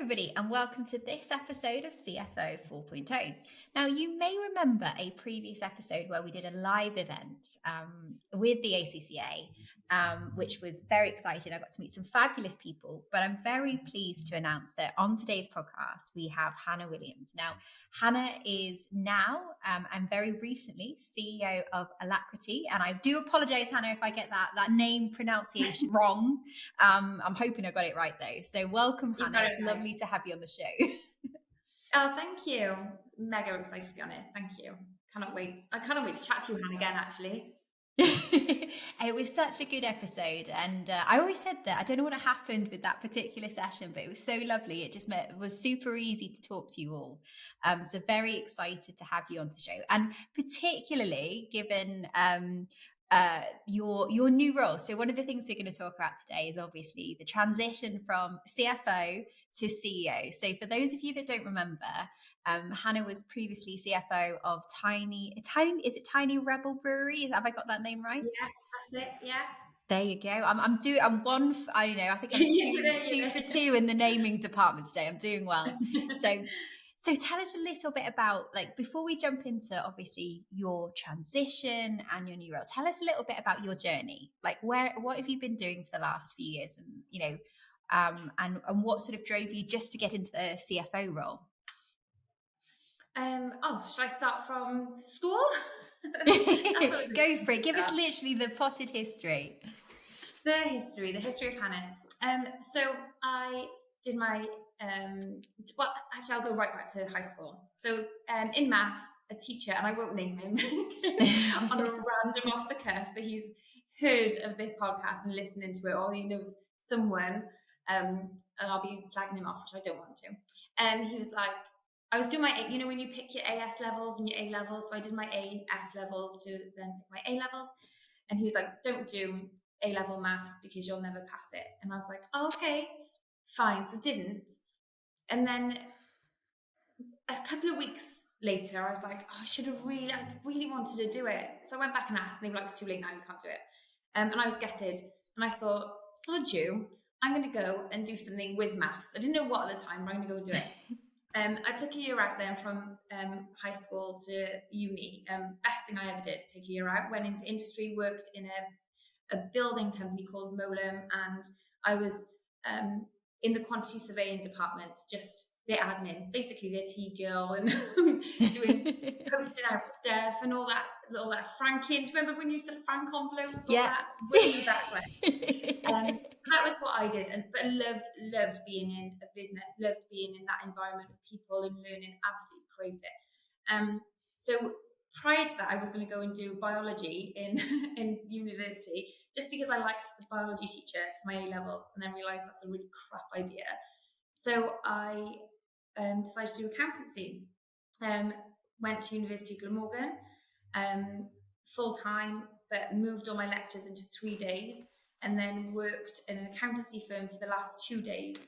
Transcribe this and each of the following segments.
everybody, and welcome to this episode of CFO 4.0. Now, you may remember a previous episode where we did a live event with the ACCA, which was very exciting. I got to meet some fabulous people, but I'm very pleased to announce that on today's podcast, we have Hannah Williams. Now, Hannah is now and very recently CEO of Alacrity, and I do apologize, Hannah, if I get that name pronunciation wrong. I'm hoping I got it right though. So welcome, Hannah. It's lovely to have you on the show. Oh, thank you. Mega excited to be on it. Thank you. Cannot wait. I cannot wait to chat to you, Hannah, again, actually. It was such a good episode, and I always said that I don't know what happened with that particular session, but it was so lovely. It was super easy to talk to you all, so very excited to have you on the show, and particularly given your new role. So one of the things we're going to talk about today is obviously the transition from CFO to CEO. So for those of you that don't remember, Hannah was previously CFO of Tiny Rebel Brewery. Have I got that name right? Yeah, that's it. Yeah. There you go. I think I'm two for two in the naming department today. I'm doing well. So tell us a little bit about, like, before we jump into obviously your transition and your new role, tell us a little bit about your journey. Like, what have you been doing for the last few years, and and what sort of drove you just to get into the CFO role? Should I start from school? Go for it. Give us literally the potted history. The history of Hannah. So I did my I'll go right back to high school. So in maths, a teacher, and I won't name him, on a random off the cuff, but he's heard of this podcast and listening to it, or he knows someone, and I'll be slagging him off, which I don't want to. He was like, I was doing my, when you pick your AS levels and your A levels, so I did my AS levels to then pick my A levels, and he was like, don't do A-level maths because you'll never pass it. And I was like, oh, okay, fine. So didn't. And then a couple of weeks later, I was like, oh, I really wanted to do it. So I went back and asked, and they were like, it's too late now, you can't do it. And I was gutted. And I thought, sod you, I'm going to go and do something with maths. I didn't know what at the time, but I'm going to go and do it. I took a year out then from high school to uni. Best thing I ever did, take a year out. Went into industry, worked in a building company called Molem, and I was in the quantity surveying department, just their admin, basically their tea girl, and posting out stuff and all that franking. Do you remember when you used to frank envelopes? Yeah. That way back when. So that was what I did, but loved being in a business, loved being in that environment of people and learning. Absolutely craved it. So prior to that, I was going to go and do biology in university, just because I liked the biology teacher for my A levels, and then realised that's a really crap idea. So I decided to do accountancy. Went to University of Glamorgan full time, but moved all my lectures into 3 days, and then worked in an accountancy firm for the last 2 days,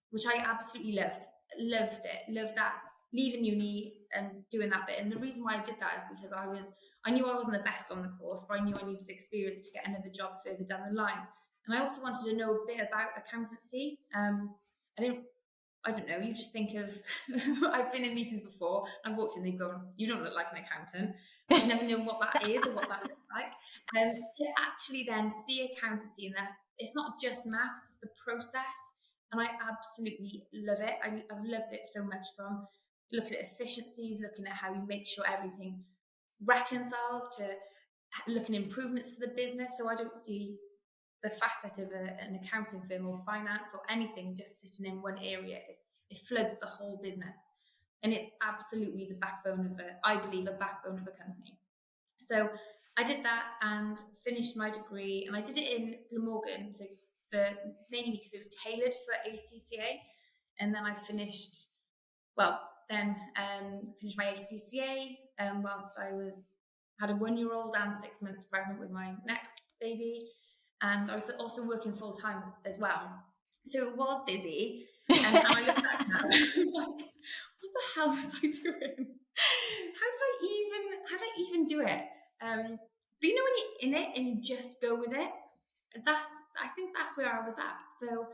which I absolutely loved. Loved it. Loved that. Leaving uni and doing that bit. And the reason why I did that is because I knew I wasn't the best on the course, but I knew I needed experience to get another job further down the line. And I also wanted to know a bit about accountancy. I don't know, you just think of, I've been in meetings before, I've walked in, they've gone, you don't look like an accountant. I've never known what that is or what that looks like. To actually then see accountancy in that, it's not just maths, it's the process. And I absolutely love it. I've loved it so much, from looking at efficiencies, looking at how you make sure everything reconciles, to looking at improvements for the business. So I don't see the facet of an accounting firm or finance or anything just sitting in one area. It floods the whole business. And it's absolutely the backbone of I believe, a backbone of a company. So I did that and finished my degree, and I did it in Glamorgan mainly because it was tailored for ACCA. And then I finished my ACCA whilst I had a 1-year-old and 6 months pregnant with my next baby. And I was also working full time as well. So it was busy. And I look back now, I'm like, what the hell was I doing? How did I even do it? But when you're in it and you just go with it, I think that's where I was at. So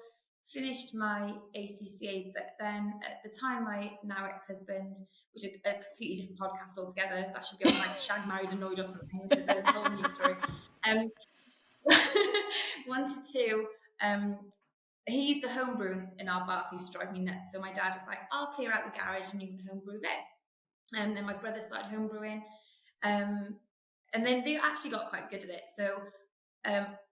finished my ACCA, but then at the time, my now ex-husband, which is a completely different podcast altogether, that should be on like Shag, Married, Annoyed or something, which is a whole new story, um, wanted to, he used to homebrew in our bath, he used to drive me nuts. So my dad was like, I'll clear out the garage and you can homebrew there. And then my brother started homebrewing. And then they actually got quite good at it. So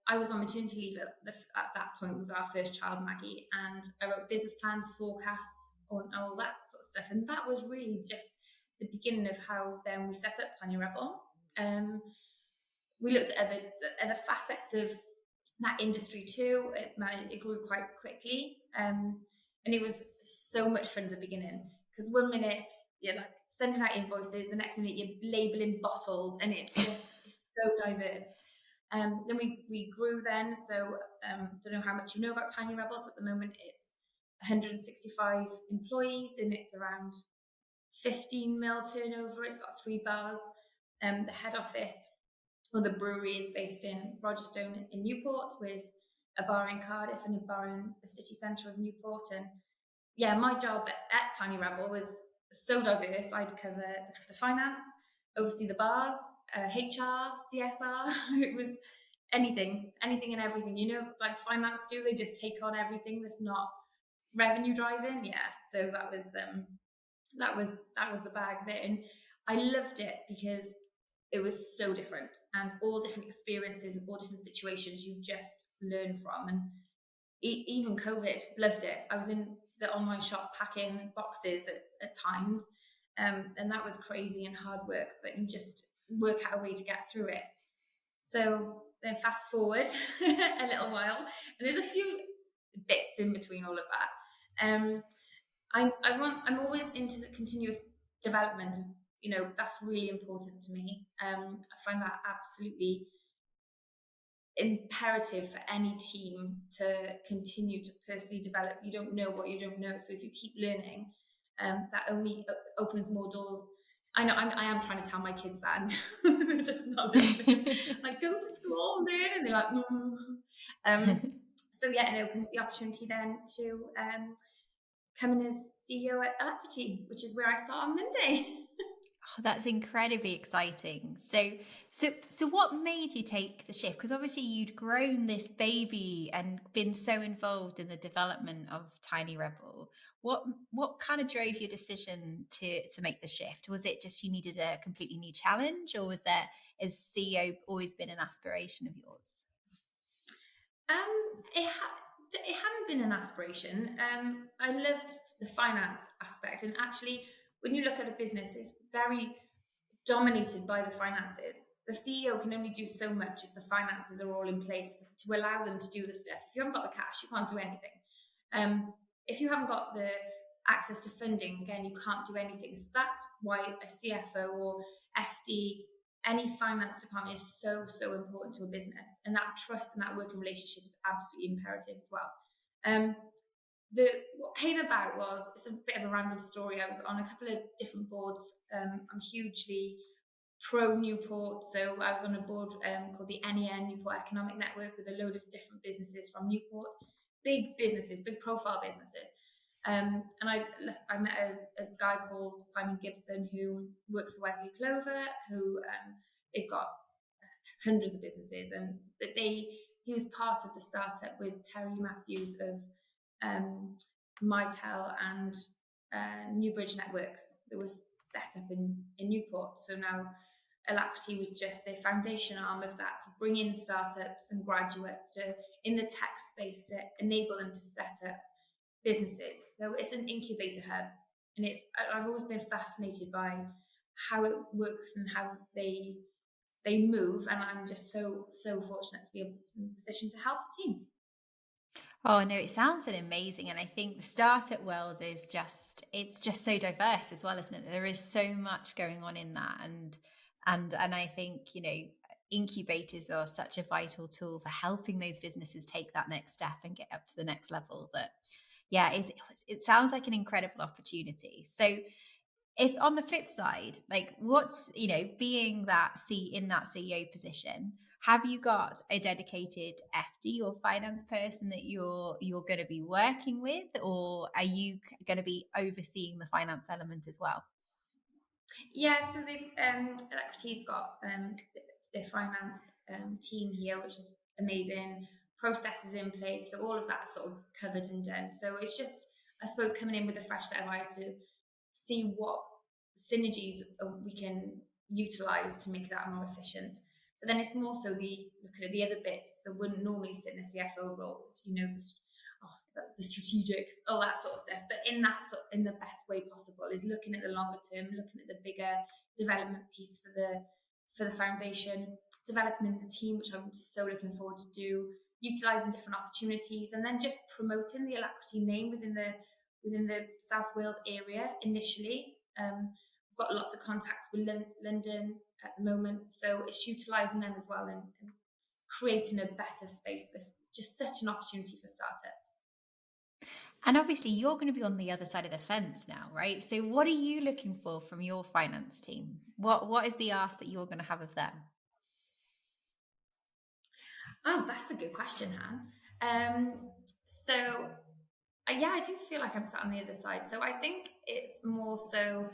I was on maternity leave at that point with our first child, Maggie, and I wrote business plans, forecasts, all that sort of stuff. And that was really just the beginning of how then we set up Tiny Rebel. We looked at other facets of that industry too. It grew quite quickly, and it was so much fun at the beginning, because one minute you're like sending out invoices, the next minute you're labeling bottles, and it's so diverse. Then we grew then. So don't know how much you know about Tiny Rebels. At the moment, it's 165 employees, and it's around 15 mil turnover. It's got 3 bars. The head office, or the brewery, is based in Rogerstone in Newport, with a bar in Cardiff and a bar in the city centre of Newport. And yeah, my job at Tiny Rebel was so diverse. I'd look after finance, oversee the bars, HR, CSR. It was anything and everything. You know, like finance do, they just take on everything that's not revenue driving. Yeah, so that was the bag there, and I loved it because it was so different, and all different experiences and all different situations you just learn from. And even COVID, loved it. I was in the online shop packing boxes at times, and that was crazy and hard work, but you just work out a way to get through it. So then fast forward a little while, and there's a few bits in between all of that. I'm always into the continuous development. You know, that's really important to me. I find that absolutely imperative for any team to continue to personally develop. You don't know what you don't know, so if you keep learning, that only opens more doors. I know I am trying to tell my kids that, and they're just not listening. Like, go to school, learn, and they're like, so yeah, it opened the opportunity then to come in as CEO at Alacrity, which is where I start on Monday. Oh, that's incredibly exciting. So what made you take the shift? Because obviously you'd grown this baby and been so involved in the development of Tiny Rebel. What kind of drove your decision to make the shift? Was it just you needed a completely new challenge, or was there, as CEO, always been an aspiration of yours? It hadn't been an aspiration. I loved the finance aspect, and actually, when you look at a business, it's very dominated by the finances. The CEO can only do so much if the finances are all in place to allow them to do the stuff. If you haven't got the cash, you can't do anything. If you haven't got the access to funding, again, you can't do anything. So that's why a CFO or FD, any finance department, is so important to a business. And that trust and that working relationship is absolutely imperative as well. What came about was, it's a bit of a random story. I was on a couple of different boards. I'm hugely pro Newport, so I was on a board called the NEN, Newport Economic Network, with a load of different businesses from Newport, big businesses, big profile businesses. And I met a guy called Simon Gibson, who works for Wesley Clover, who they've got hundreds of businesses, and he was part of the startup with Terry Matthews of Mitel and Newbridge Networks that was set up in Newport. So now Alacrity was just the foundation arm of that, to bring in startups and graduates in the tech space to enable them to set up businesses. So it's an incubator hub, and I've always been fascinated by how it works and how they move, and I'm just so fortunate to be in a position to help the team. Oh no, it sounds amazing. And I think the startup world is it's just so diverse as well, isn't it? There is so much going on in that. And I think, incubators are such a vital tool for helping those businesses take that next step and get up to the next level. But yeah, it sounds like an incredible opportunity. So if on the flip side, like what's, being in that CEO position, have you got a dedicated FD or finance person that you're going to be working with, or are you going to be overseeing the finance element as well? Yeah, so they've Alacrity's got their finance team here, which is amazing. Processes in place, so all of that sort of covered and done. So it's just, I suppose, coming in with a fresh set of eyes to see what synergies we can utilize to make that more efficient. But then it's more so looking at the other bits that wouldn't normally sit in a CFO roles, the strategic, all that sort of stuff. But in the best way possible is looking at the longer term, looking at the bigger development piece for the foundation, developing the team, which I'm so looking forward to do, utilizing different opportunities, and then just promoting the Alacrity name within the South Wales area initially. We've got lots of contacts with London at the moment, so it's utilising them as well and creating a better space. There's just such an opportunity for startups. And obviously, you're going to be on the other side of the fence now, right? So, what are you looking for from your finance team? What is the ask that you're going to have of them? Oh, that's a good question, Han. Yeah, I do feel like I'm sat on the other side. So I think it's more so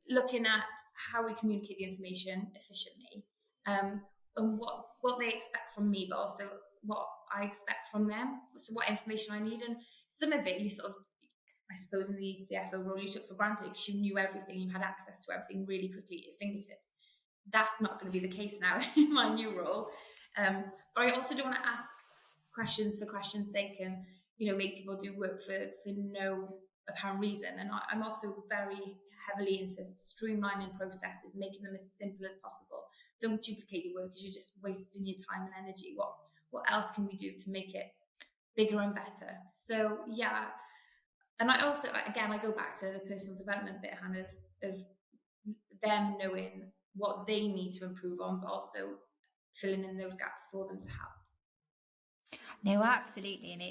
looking at how we communicate the information efficiently, and what they expect from me, but also what I expect from them. So what information I need, and some of it you sort of, I suppose, in the CFO role, you took for granted because you knew everything, you had access to everything really quickly at your fingertips. That's not going to be the case now in my new role. But I also don't want to ask questions for question's sake and make people do work for no apparent reason. And I'm also very heavily into streamlining processes, making them as simple as possible. Don't duplicate your work because you're just wasting your time and energy. What else can we do to make it bigger and better? So yeah, and I also, again, I go back to the personal development bit, Hannah, of them knowing what they need to improve on, but also filling in those gaps for them to help. No, absolutely. And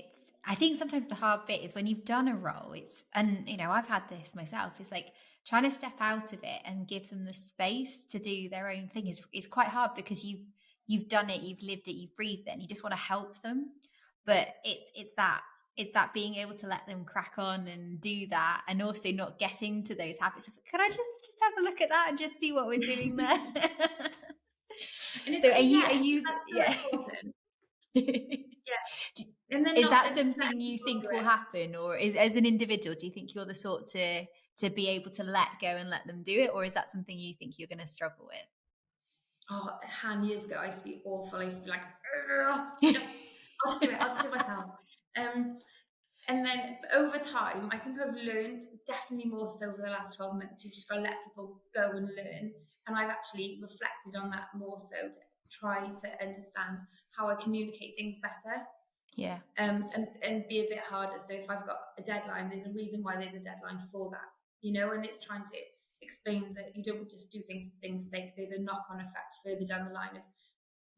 I think sometimes the hard bit is when you've done a role, I've had this myself, it's like trying to step out of it and give them the space to do their own thing is quite hard because you've done it, you've lived it, you've breathed it, and you just want to help them. But it's that being able to let them crack on and do that, and also not getting to those habits of, could I just have a look at that and just see what we're doing there? So are you that's so yeah. important. Yeah. And then is that something you think will happen, or as an individual, do you think you're the sort to be able to let go and let them do it, or is that something you think you're going to struggle with? Oh, years ago, I used to be awful. I used to be like, I'll just do it. I'll just do it myself. And then over time, I think I've learned, definitely more so over the last 12 months, you've just got to let people go and learn. And I've actually reflected on that more so to try to understand how I communicate things better. Yeah. And be a bit harder. So if I've got a deadline, there's a reason why there's a deadline for that, and it's trying to explain that you don't just do things for things' sake. There's a knock-on effect further down the line of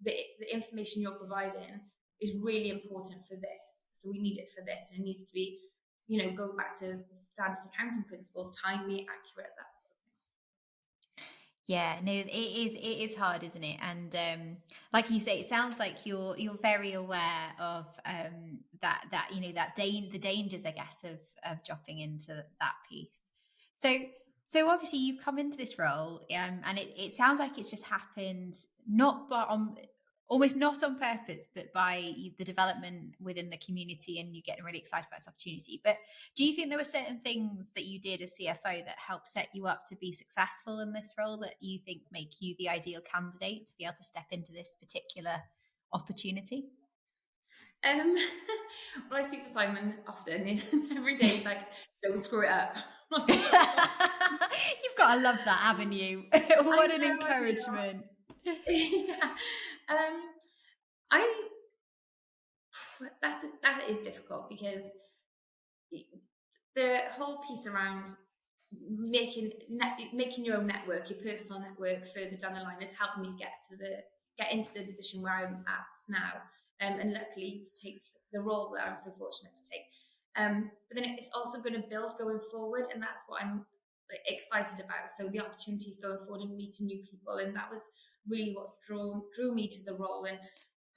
the information you're providing is really important for this. So we need it for this. And it needs to be, go back to the standard accounting principles, timely, accurate, that sort of thing. Yeah, no, it is hard, isn't it? And like you say, it sounds like you're very aware of the dangers, I guess, of dropping into that piece. So obviously you've come into this role, and it sounds like it's just happened almost not on purpose, but by the development within the community, and you getting really excited about this opportunity. But do you think there were certain things that you did as CFO that helped set you up to be successful in this role that you think make you the ideal candidate to be able to step into this particular opportunity? Well, I speak to Simon often. Every day he's like, don't screw it up. You've got to love that, haven't you? What an encouragement. Yeah. That is difficult because the whole piece around making your own network, your personal network, further down the line has helped me get into the position where I'm at now, and luckily to take the role that I'm so fortunate to take. But then it's also going to build going forward, and that's what I'm excited about. So the opportunities going forward and meeting new people, and that was really what drew me to the role. And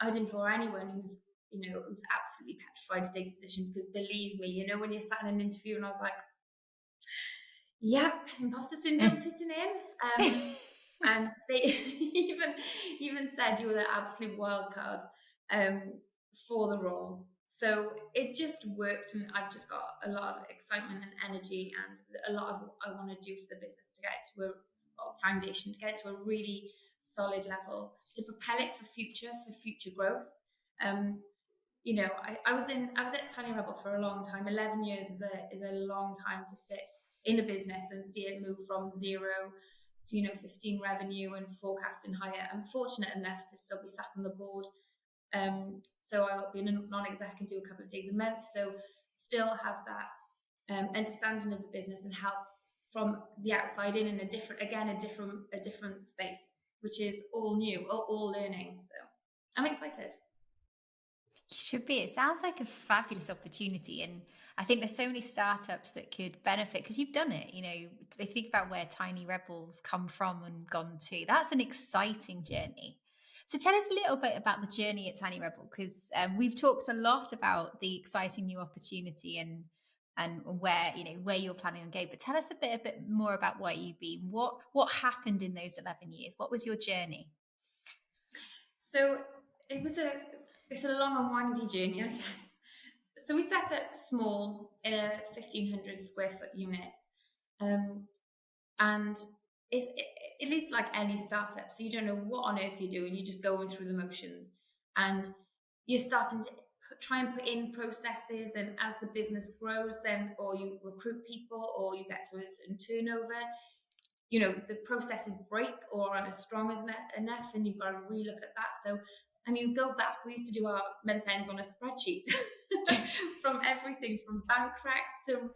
I'd implore anyone who's absolutely petrified to take a position, because believe me, when you're sat in an interview and I was like, yep, imposter syndrome sitting in. And they even said you were the absolute wild card for the role. So it just worked, and I've just got a lot of excitement and energy, and a lot of what I want to do for the business to get to a foundation, to get to a really solid level, to propel it for future growth. I was at Tiny Rebel for a long time. 11 years is a long time to sit in a business and see it move from 0 to 15 revenue and forecast and higher. I'm fortunate enough to still be sat on the board. So I'll be a non-exec and do a couple of days a month. So still have that understanding of the business and help from the outside in a different space, which is all new, all learning. So I'm excited. You should be. It sounds like a fabulous opportunity. And I think there's so many startups that could benefit, because you've done it. They think about where Tiny Rebels come from and gone to. That's an exciting journey. So tell us a little bit about the journey at Tiny Rebel, because we've talked a lot about the exciting new opportunity and where you're planning on going. But tell us a bit more about where you've been. What happened in those 11 years? What was your journey? So it's a long and windy journey, I guess. So we set up small in a 1,500 square foot unit, and it is like any startup. So you don't know what on earth you're doing. You're just going through the motions, and you're starting to try and put in processes. And as the business grows, then or you recruit people, or you get to a certain turnover, the processes break or aren't as strong as enough, and you've got to relook at that. So, go back. We used to do our month ends on a spreadsheet, from everything from bank recs to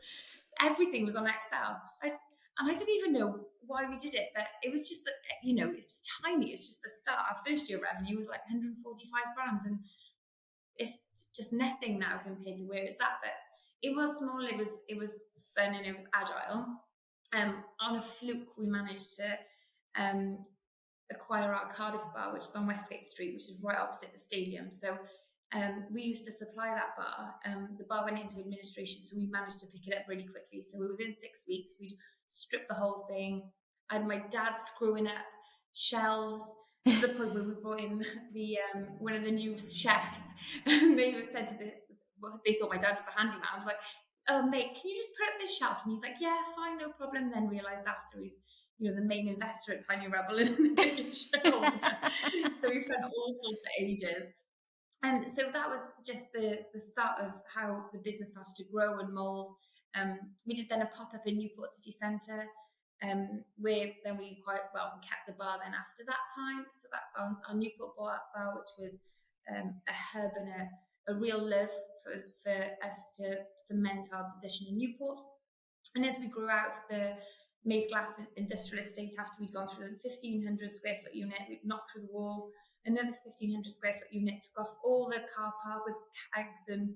everything was on Excel. And I don't even know why we did it, but it was just that, it was tiny. It's just the start. Our first year revenue was like 145 grand, and it's just nothing now compared to where it's at. But it was small. It was fun, and it was agile. On a fluke, we managed to acquire our Cardiff bar, which is on Westgate Street, which is right opposite the stadium. So we used to supply that bar. The bar went into administration, so we managed to pick it up really quickly. So within 6 weeks, we'd stripped the whole thing. I had my dad screwing up shelves to the point where we brought in the one of the new chefs, and they said they thought my dad was the handyman. I was like, "Oh, mate, can you just put up this shelf?" And he's like, "Yeah, fine, no problem." Then realised after he's the main investor at Tiny Rebel and the biggest shareholder. So we spent awful for ages. And so that was just the start of how the business started to grow and mould. We did then a pop-up in Newport City Centre, where then we kept the bar then after that time. So that's our Newport bar, which was a hub and a real love for us to cement our position in Newport. And as we grew out the Maze Glass industrial estate, after we'd gone through the 1,500 square foot unit, we'd knocked through the wall, another 1,500 square foot unit, took off all the car park with kegs, and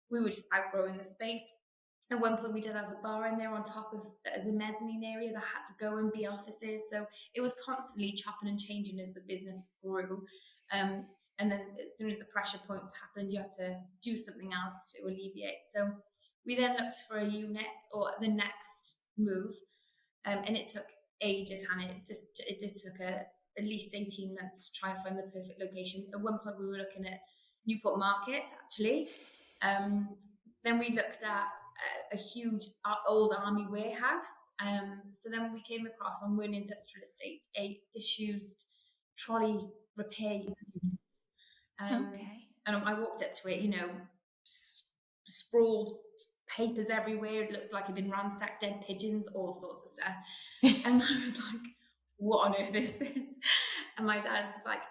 we were just outgrowing the space. At one point, we did have a bar in there on top of as a mezzanine area that had to go and be offices. So it was constantly chopping and changing as the business grew. And then as soon as the pressure points happened, you had to do something else to alleviate. So we then looked for a unit or the next move. And it took ages, Hannah. It took at least 18 months to try and find the perfect location. At one point, we were looking at Newport Market, actually. Then we looked at a huge old army warehouse. So then we came across on one industrial estate a disused trolley repair unit. Okay. And I walked up to it, sprawled papers everywhere. It looked like it'd been ransacked, dead pigeons, all sorts of stuff. And I was like, what on earth is this? And my dad was like,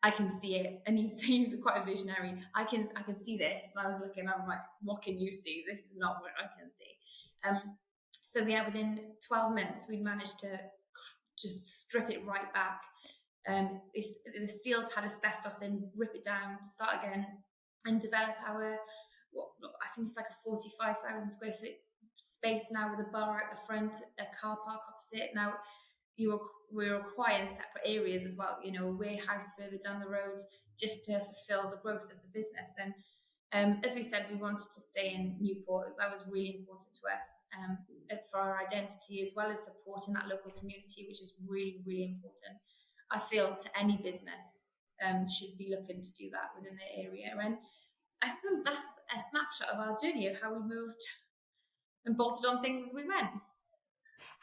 I can see it. And he's quite a visionary. I can see this. And I was looking, I'm like, what can you see? This is not what I can see. So yeah, within 12 months, we'd managed to just strip it right back. The steels had asbestos in, rip it down, start again, and develop our, I think it's like a 45,000 square foot space now with a bar at the front, a car park opposite. Now, we require in separate areas as well. A warehouse further down the road just to fulfill the growth of the business. And as we said, we wanted to stay in Newport. That was really important to us for our identity, as well as supporting that local community, which is really, really important. I feel to any business should be looking to do that within their area. And I suppose that's a snapshot of our journey of how we moved and bolted on things as we went.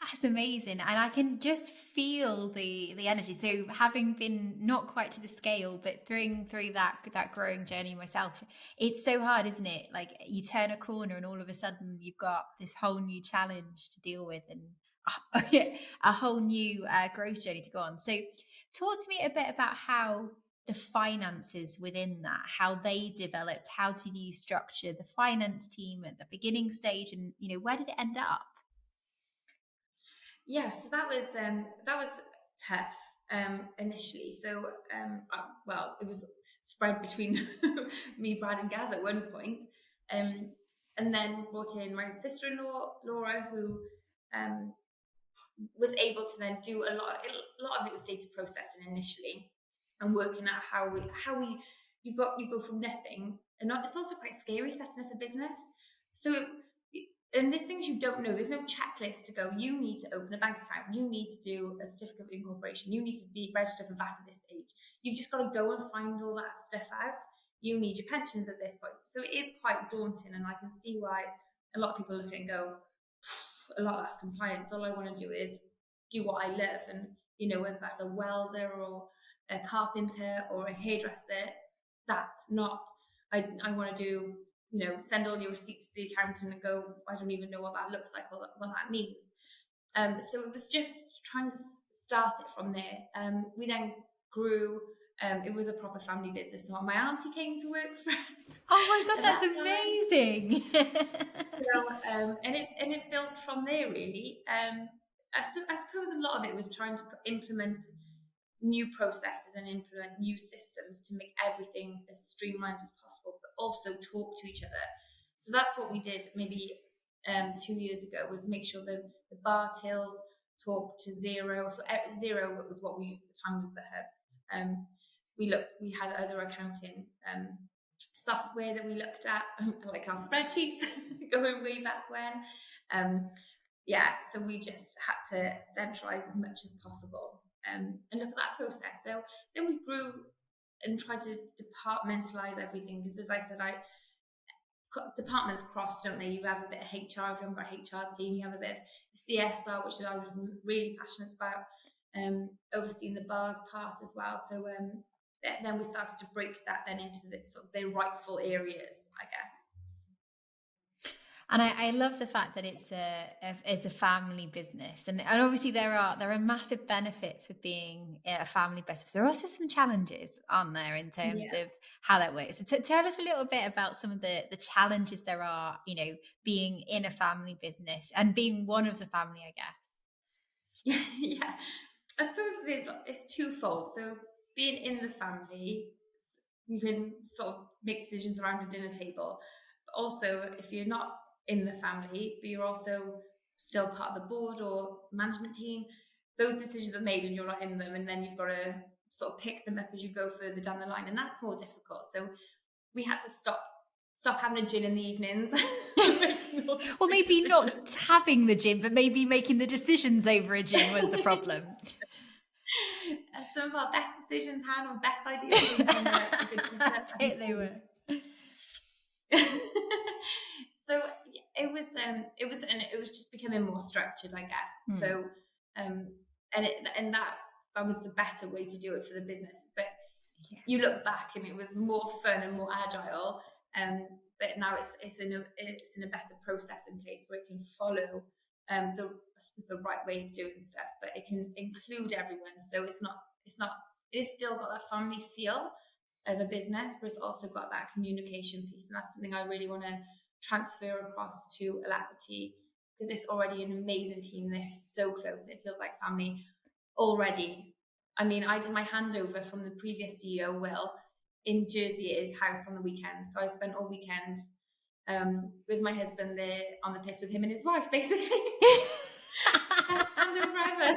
That's amazing, and I can just feel the energy. So, having been not quite to the scale, but through that growing journey myself, it's so hard, isn't it? Like, you turn a corner, and all of a sudden, you've got this whole new challenge to deal with, and a whole new growth journey to go on. So, talk to me a bit about how the finances within that, how they developed. How did you structure the finance team at the beginning stage, and where did it end up? Yeah, so that was tough initially. So it was spread between me, Brad, and Gaz at one point, and then brought in my sister-in-law Laura, who was able to then do a lot of it was data processing initially, and working out how we you go from nothing, and it's also quite scary setting up a business. So. And there's things you don't know. There's no checklist to go. You need to open a bank account. You need to do a certificate of incorporation. You need to be registered for VAT at this age. You've just got to go and find all that stuff out. You need your pensions at this point. So it is quite daunting, and I can see why a lot of people look at it and go, a lot of that's compliance. All I want to do is do what I love, and whether that's a welder or a carpenter or a hairdresser, that's not. I want to do. Send all your receipts to the accountant and go, I don't even know what that looks like or what that means. So it was just trying to start it from there. We then grew. It was a proper family business. So my auntie came to work for us. Oh my God, that's amazing. And it built from there, really. I suppose a lot of it was trying to implement new processes and implement new systems to make everything as streamlined as possible, but also talk to each other. So that's what we did maybe 2 years ago, was make sure the bar tills talk to Xero. So Xero was what we used at the time, was the hub. We had other accounting software that we looked at, like our spreadsheets going way back when. So we just had to centralize as much as possible. And look at that process. So then we grew and tried to departmentalize everything, because, as I said, departments cross, don't they? You have a bit of HR if you haven't got a HR team. You have a bit of CSR, which I was really passionate about, overseeing the bars part as well. So then we started to break that then into the sort of their rightful areas, I guess. And I love the fact that it's a family business, and obviously there are massive benefits of being a family business. There are also some challenges, aren't there, in terms of how that works. So tell us a little bit about some of the challenges there are, being in a family business and being one of the family, I guess. Yeah, I suppose it's twofold. So being in the family, you can sort of make decisions around a dinner table, but also if you're not in the family, but you're also still part of the board or management team, those decisions are made and you're not in them, and then you've got to sort of pick them up as you go further down the line, and that's more difficult. So we had to stop having a gin in the evenings. Well, maybe not having the gin, but maybe making the decisions over a gin was the problem. Some of our best decisions, Hannah, best ideas. They were. So it was just becoming more structured, I guess. So and that was the better way to do it for the business. But you look back and it was more fun and more agile. But now it's in a better process in place where it can follow the right way of doing stuff, but it can include everyone. So it's still got that family feel of a business, but it's also got that communication piece, and that's something I really want to transfer across to Alacrity, because it's already an amazing team. They're so close. It feels like family already. I mean, I did my handover from the previous CEO, Will, in Jersey at his house on the weekend. So I spent all weekend with my husband there on the piss with him and his wife, basically. And forever.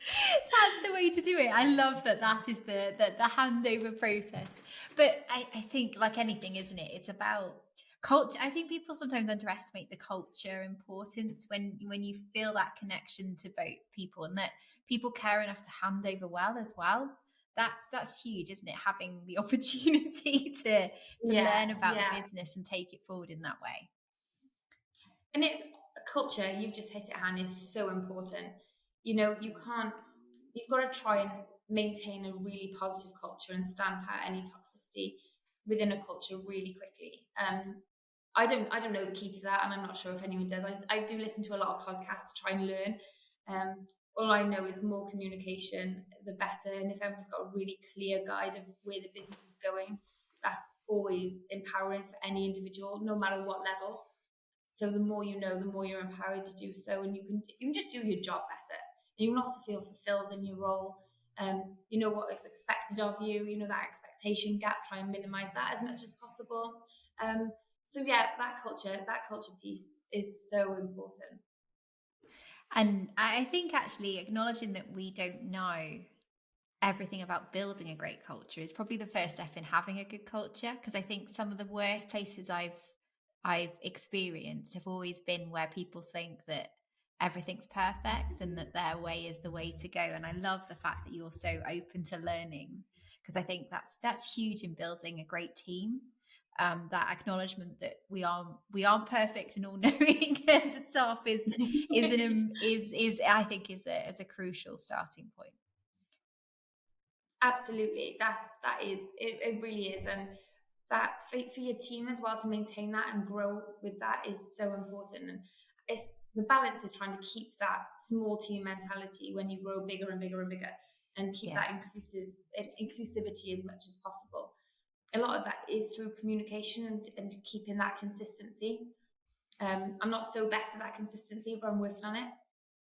That's the way to do it. I love that that is the handover process. But I think, like anything, isn't it? It's about culture. I think people sometimes underestimate the culture importance when you feel that connection to both people, and that people care enough to hand over well as well. That's huge, isn't it? Having the opportunity to Yeah, learn about yeah. the business and take it forward in that way. And it's culture, you've just hit it, Hannah, is so important. You know, you've got to try and maintain a really positive culture and stamp out any toxicity within a culture really quickly. I don't know the key to that, and I'm not sure if anyone does. I do listen to a lot of podcasts to try and learn. All I know is more communication, the better. And if everyone's got a really clear guide of where the business is going, that's always empowering for any individual, no matter what level. So the more you know, the more you're empowered to do so, and you can just do your job better. And you can also feel fulfilled in your role. You know what is expected of you. You know that expectation gap. Try and minimize that as much as possible. So yeah, that culture piece is so important. And I think actually acknowledging that we don't know everything about building a great culture is probably the first step in having a good culture, because I think some of the worst places I've experienced have always been where people think that everything's perfect and that their way is the way to go. And I love the fact that you're so open to learning, because I think that's huge in building a great team. That acknowledgement that we aren't perfect and all knowing at the top is I think is a crucial starting point. Absolutely, it really is, and that for your team as well to maintain that and grow with that is so important. And it's the balance is trying to keep that small team mentality when you grow bigger and bigger and bigger, and keep Yeah. that inclusivity as much as possible. A lot of that is through communication and keeping that consistency. I'm not so best at that consistency, but I'm working on it.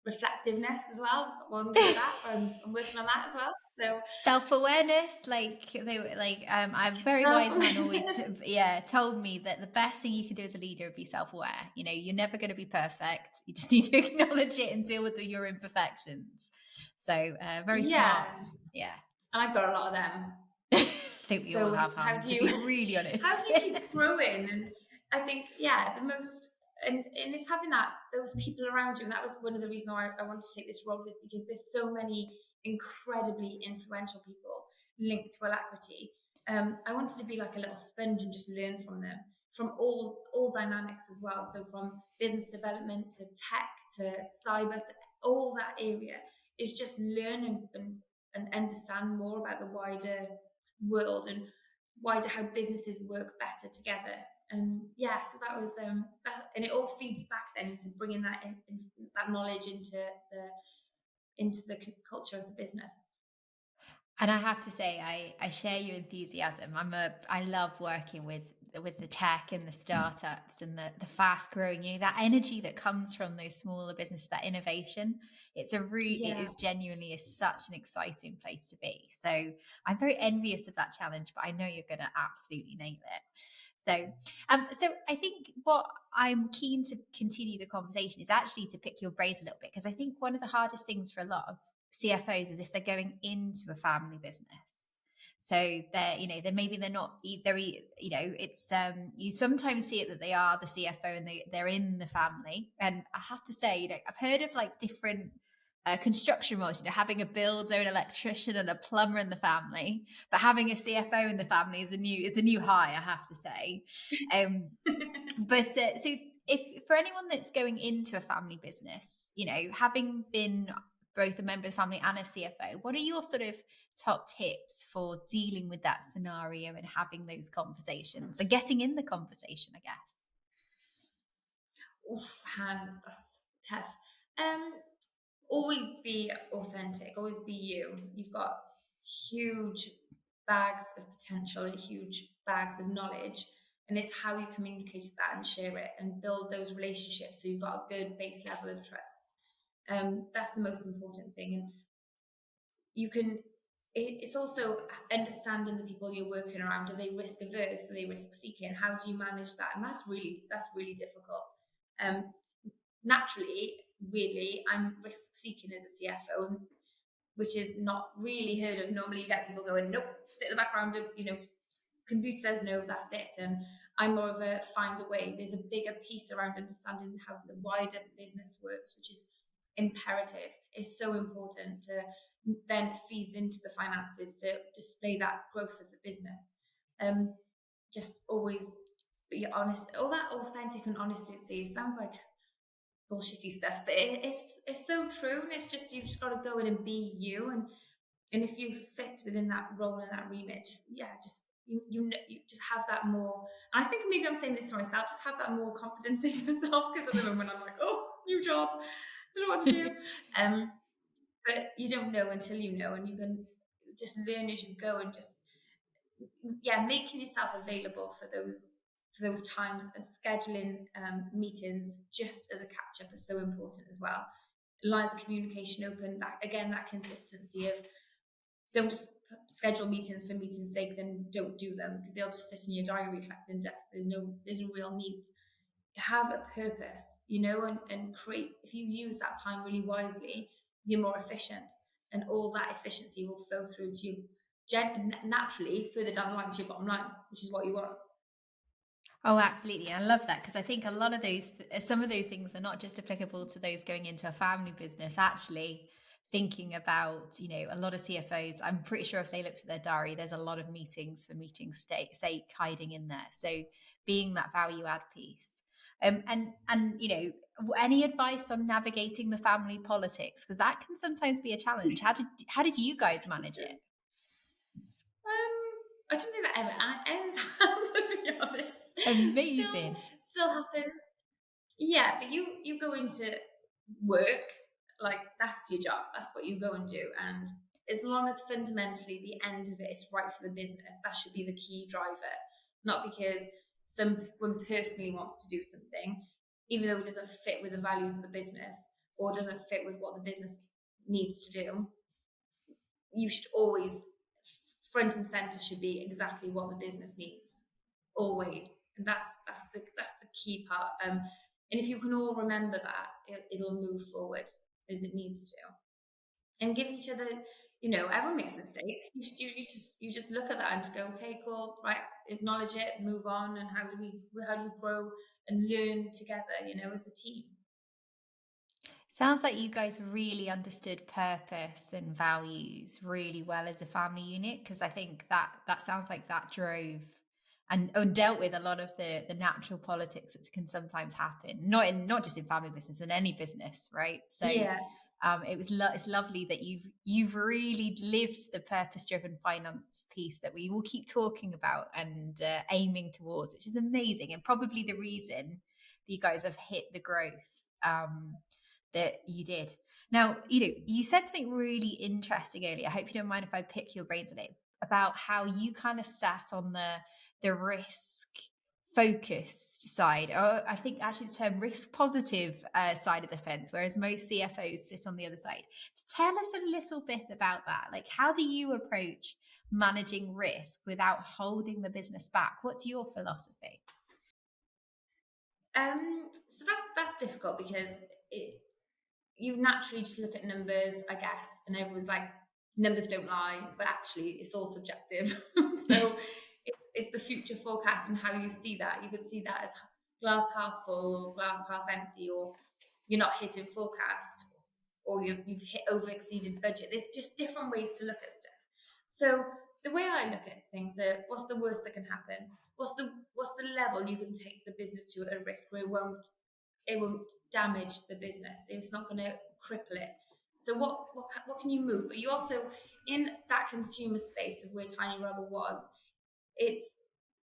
Reflectiveness as well, one to that. I'm working on that as well. So Self-awareness, like they were like a very wise man always self-awareness. told me that the best thing you can do as a leader would be self-aware. You're never going to be perfect, you just need to acknowledge it and deal with your imperfections. So very smart. Yeah, Yeah. and I've got a lot of them. I think we all So have, how Han, do to you be really how honest. do you keep growing? And I think the most and it's having those people around you. And that was one of the reasons why I wanted to take this role, is because there's so many incredibly influential people linked to Alacrity. I wanted to be like a little sponge and just learn from them, from all dynamics as well. So from business development to tech to cyber to all that area, is just learn and understand more about the wider world and wider how businesses work better together. And so that was that, and it all feeds back then into bringing that knowledge into the culture of the business. And I have to say, I share your enthusiasm. I love working with the tech and the startups and the fast growing, that energy that comes from those smaller businesses, that innovation. It Yeah. is genuinely is such an exciting place to be. So I'm very envious of that challenge, but I know you're going to absolutely nail it. So I think what I'm keen to continue the conversation is actually to pick your brains a little bit, because I think one of the hardest things for a lot of CFOs is if they're going into a family business. So they're maybe they're not very, it's you sometimes see it that they are the CFO and they're in the family. And I have to say, I've heard of like different construction roles, having a builder, an electrician, and a plumber in the family, but having a CFO in the family is a new high, I have to say. But so if for anyone that's going into a family business, having been both a member of the family and a CFO, what are your sort of top tips for dealing with that scenario and having those conversations and getting in the conversation, I guess? Oof, Han, that's tough. Um, Always be authentic. Always be you. You've got huge bags of potential and huge bags of knowledge, and it's how you communicate that and share it and build those relationships, so you've got a good base level of trust. That's the most important thing. And you can it's also understanding the people you're working around. Are they risk averse? Are they risk seeking? How do you manage that? And that's really difficult. um Naturally, weirdly, I'm risk seeking as a CFO. which is not really heard of. Normally you get people going, nope, sit in the background, computer says no, that's it. And I'm more of a find a way. There's a bigger piece around understanding how the wider business works, which is imperative. It's so important to then feeds into the finances to display that growth of the business. Just always be honest. All that authentic and honesty sounds like bullshitty stuff, but it's so true. And it's just, you've just got to go in and be you. And if you fit within that role and that remit, you just have that more. And I think maybe I'm saying this to myself, just have that more confidence in yourself, because at the moment I'm like, oh, new job, don't know what to do. But you don't know until you know, and you can just learn as you go, and just making yourself available for those times, and scheduling meetings just as a catch up is so important as well. Lines of communication open. That consistency of, don't just schedule meetings for meetings' sake, then don't do them, because they'll just sit in your diary collecting dust. There's no real need. Have a purpose, and create. If you use that time really wisely, you're more efficient, and all that efficiency will flow through to you naturally further down the line to your bottom line, which is what you want. Oh, absolutely. I love that, because I think some of those things are not just applicable to those going into a family business. Actually, thinking about, a lot of CFOs, I'm pretty sure if they looked at their diary, there's a lot of meetings for meetings' sake hiding in there. So being that value add piece. And any advice on navigating the family politics? Because that can sometimes be a challenge. How did you guys manage it? I don't think that ever ends, to be honest. Amazing. Still happens. Yeah, but you go into work, like that's your job. That's what you go and do. And as long as fundamentally the end of it is right for the business, that should be the key driver. Not because someone personally wants to do something, even though it doesn't fit with the values of the business or doesn't fit with what the business needs to do. You should always, front and center should be exactly what the business needs, always. And that's the key part. And if you can all remember that, it'll move forward as it needs to. And give each other, everyone makes mistakes. You just look at that and just go, okay, cool, right, acknowledge it, move on, and how do we grow and learn together, as a team. Sounds like you guys really understood purpose and values really well as a family unit, because I think that sounds like that drove and dealt with a lot of the natural politics that can sometimes happen, not just in family business, in any business, right? So yeah. It's lovely that you've really lived the purpose-driven finance piece that we will keep talking about and aiming towards, which is amazing, and probably the reason that you guys have hit the growth that you did. Now, you said something really interesting earlier. I hope you don't mind if I pick your brains on it, about how you kind of sat on the risk focused side, or I think actually the term risk positive side of the fence, whereas most CFOs sit on the other side. So tell us a little bit about that. Like, how do you approach managing risk without holding the business back? What's your philosophy? So that's difficult, because you naturally just look at numbers, I guess, and everyone's like, numbers don't lie, but actually it's all subjective. So it's the future forecast and how you see that. You could see that as glass half full or glass half empty, or you're not hitting forecast, or you've hit over exceeded budget. There's just different ways to look at stuff. So the way I look at things are, what's the worst that can happen? What's the level you can take the business to at a risk where it won't damage the business? It's not going to cripple it. So what can you move? But you also, in that consumer space of where Tiny Rebel was,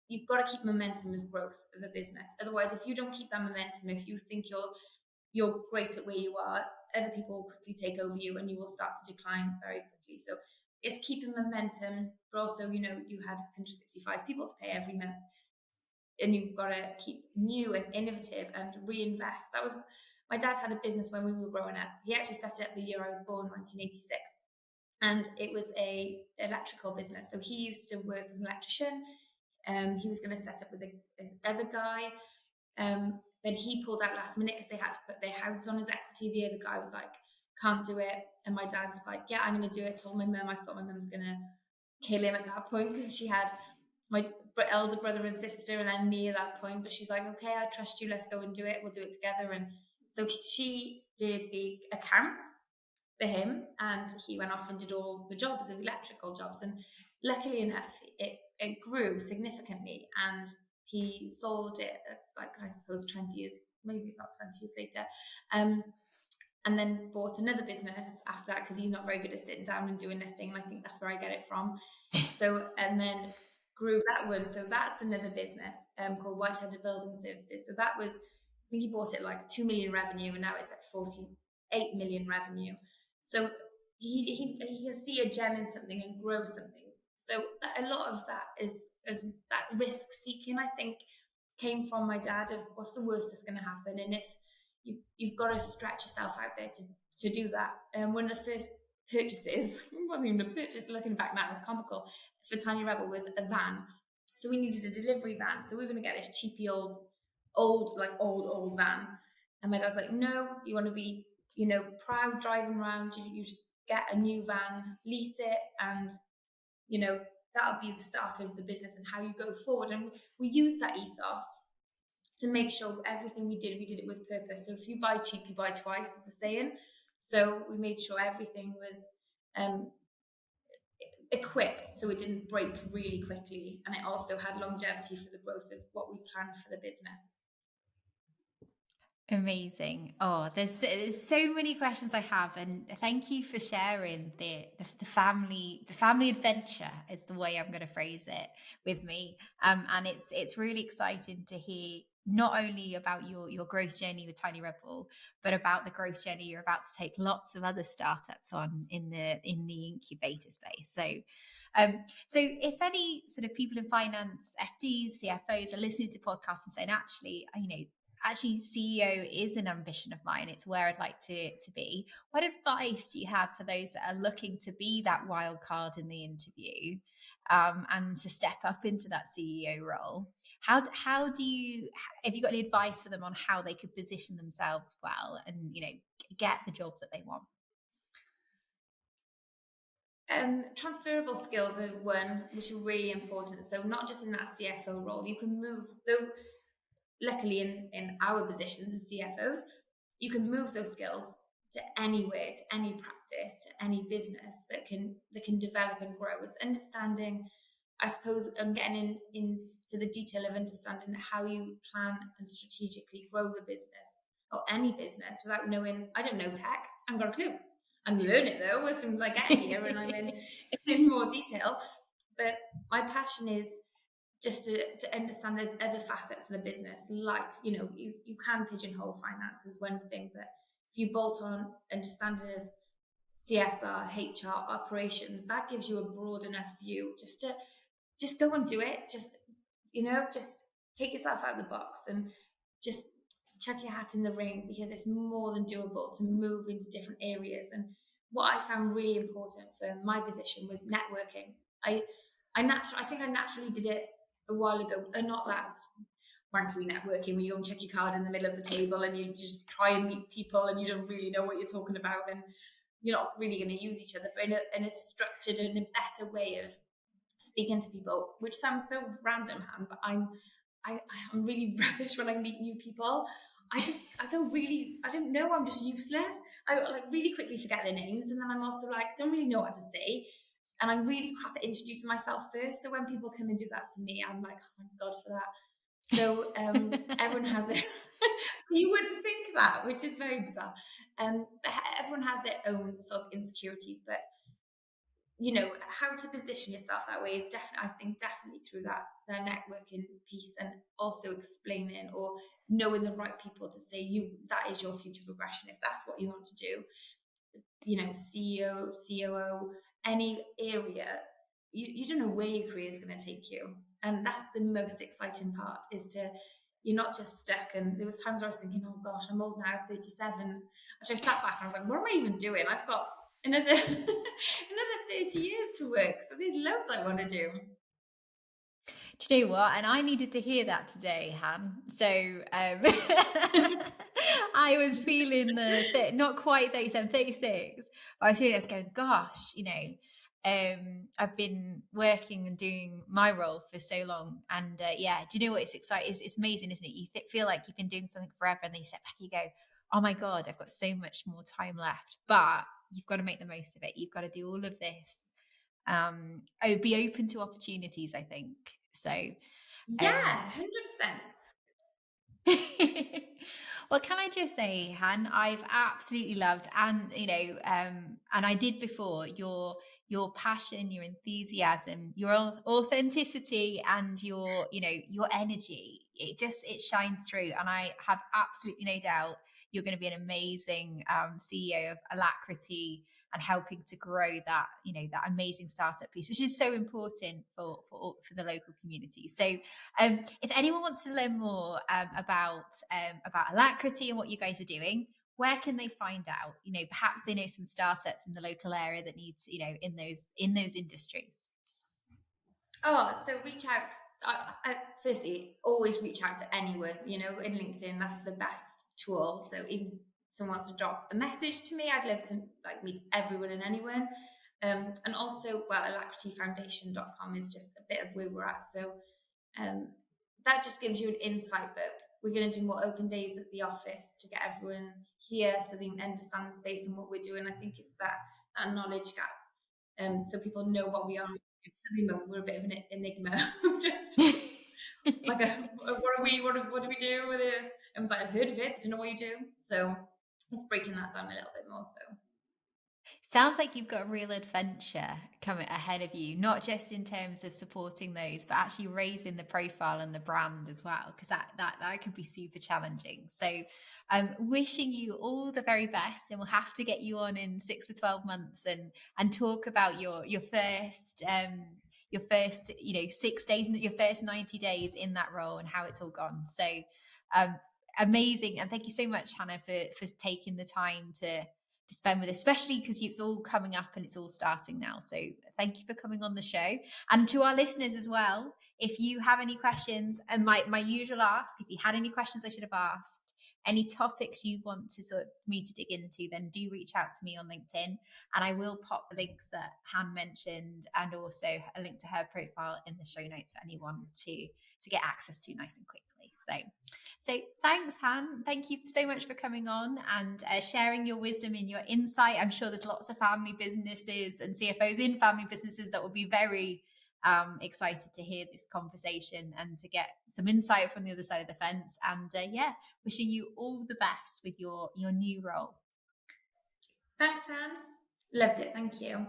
you've got to keep momentum as growth of a business. Otherwise, if you don't keep that momentum, if you think you're great at where you are, other people will quickly take over you, and you will start to decline very quickly. So it's keeping momentum, but also, you had 165 people to pay every month, and you've got to keep new and innovative and reinvest. That was, my dad had a business when we were growing up. He actually set it up the year I was born, 1986. And it was a electrical business. So he used to work as an electrician. He was going to set up with this other guy. Then he pulled out last minute because they had to put their houses on his equity. The other guy was like, can't do it. And my dad was like, yeah, I'm going to do it. Told my mum. I thought my mum was going to kill him at that point, because she had my elder brother and sister and then me at that point. But she's like, okay, I trust you. Let's go and do it. We'll do it together. And so she did the accounts for him, and he went off and did all the jobs, the electrical jobs. And luckily enough, it grew significantly, and he sold it like, I suppose 20 years, maybe about 20 years later. And then bought another business after that, because he's not very good at sitting down and doing nothing. And I think that's where I get it from. So, and then grew that one. So that's another business called Whiteheaded Building Services. So that was, I think he bought it like 2 million revenue, and now it's at 48 million revenue. So he can see a gem in something and grow something. So a lot of that is that risk seeking, I think, came from my dad, of what's the worst that's going to happen, and if you've got to stretch yourself out there to do that. One of the first purchases, it wasn't even a purchase, looking back now, it was comical, for Tiny Rebel, was a van. So we needed a delivery van. So we were going to get this cheapy old van. And my dad's like, no, you want to be, proud driving around. You just get a new van, lease it, and, that'll be the start of the business and how you go forward. And we use that ethos to make sure everything we did it with purpose. So if you buy cheap, you buy twice, is the saying. So we made sure everything was equipped so it didn't break really quickly, and it also had longevity for the growth of what we planned for the business. Amazing. Oh, there's so many questions I have, and thank you for sharing the family adventure is the way I'm going to phrase it with me. And it's really exciting to hear not only about your growth journey with Tiny Rebel, but about the growth journey you're about to take lots of other startups on in the incubator space. So if any sort of people in finance, FDs, CFOs are listening to podcasts and saying, actually CEO is an ambition of mine, it's where I'd like to be, what advice do you have for those that are looking to be that wild card in the interview, and to step up into that CEO role? How do you, have you got any advice for them on how they could position themselves well and get the job that they want? Transferable skills are one which are really important. So not just in that CFO role, you can move, though luckily in our positions as CFOs, you can move those skills to anywhere, to any practice, to any business that can develop and grow. It's understanding, I suppose, and getting into the detail of understanding how you plan and strategically grow the business, or any business, without knowing. I don't know tech, I haven't got a clue. I'm learn it though as soon as I get here and I'm in more detail. But my passion is just to understand the other facets of the business. Like, you can pigeonhole finance as one thing, but if you bolt on understanding of CSR, HR, operations, that gives you a broad enough view just go and do it. Just take yourself out of the box and just chuck your hat in the ring, because it's more than doable to move into different areas. And what I found really important for my position was networking. I think I naturally did it a while ago, and not that wankery networking where you go and check your card in the middle of the table and you just try and meet people and you don't really know what you're talking about and you're not really going to use each other, but in a structured and a better way of speaking to people, which sounds so random, Han, but I'm really rubbish when I meet new people. I don't know, I'm just useless. I really quickly forget their names, and then I'm also don't really know what to say. And I'm really crap at introducing myself first. So when people come and do that to me, I'm like, oh, thank God for that. So everyone has it. You wouldn't think that, which is very bizarre. Everyone has their own sort of insecurities, but how to position yourself that way is definitely through that networking piece, and also explaining or knowing the right people to say that is your future progression if that's what you want to do. CEO, COO, any area, you don't know where your career is going to take you, and that's the most exciting part, is you're not just stuck. And there was times where I was thinking, oh gosh, I'm old now, 37. Actually, I sat back and I was like, what am I even doing? I've got another 30 years to work, so there's loads I want to do. Do you know what? And I needed to hear that today, Han. So I was feeling not quite 37, 36. But I was feeling, I was going, gosh, I've been working and doing my role for so long. And yeah, do you know what? It's exciting. It's amazing, isn't it? You feel like you've been doing something forever, and then you step back and you go, oh my God, I've got so much more time left. But you've got to make the most of it. You've got to do all of this. Be open to opportunities, I think. So, Yeah, 100%. well, can I just say, Han, I've absolutely loved, and and I did before, your passion, your enthusiasm, your authenticity, and your energy. It shines through, and I have absolutely no doubt you're going to be an amazing CEO of Alacrity, and helping to grow that that amazing startup piece, which is so important for the local community. So if anyone wants to learn more about Alacrity and what you guys are doing, where can they find out? Perhaps they know some startups in the local area that needs, in those industries. Oh, so reach out. Firstly, always reach out to anyone. In LinkedIn, that's the best tool. So even if someone wants to drop a message to me, I'd love to meet everyone and anyone. And also, alacrityfoundation.com is just a bit of where we're at. So that just gives you an insight that we're going to do more open days at the office to get everyone here so they can understand the space and what we're doing. I think it's that knowledge gap. So people know what we are. We're a bit of an enigma. Just what are we? What do we do with it? I was like, I've heard of it, don't know what you do. So it's breaking that down a little bit more. So sounds like you've got a real adventure coming ahead of you, not just in terms of supporting those, but actually raising the profile and the brand as well, because that could be super challenging. So I'm wishing you all the very best, and we'll have to get you on in 6 to 12 months and talk about your first 6 days, your first 90 days in that role, and how it's all gone. So amazing, and thank you so much, Hannah, for taking the time to spend with us, especially because it's all coming up and it's all starting now. So thank you for coming on the show. And to our listeners as well, if you have any questions, and my usual ask, if you had any questions I should have asked, any topics you want to sort of me to dig into, then do reach out to me on LinkedIn, and I will pop the links that Han mentioned, and also a link to her profile in the show notes for anyone to get access to nice and quickly. So thanks, Han. Thank you so much for coming on and sharing your wisdom and your insight. I'm sure there's lots of family businesses and CFOs in family businesses that will be very excited to hear this conversation and to get some insight from the other side of the fence. And wishing you all the best with your new role. Thanks, Han. Loved it. Thank you.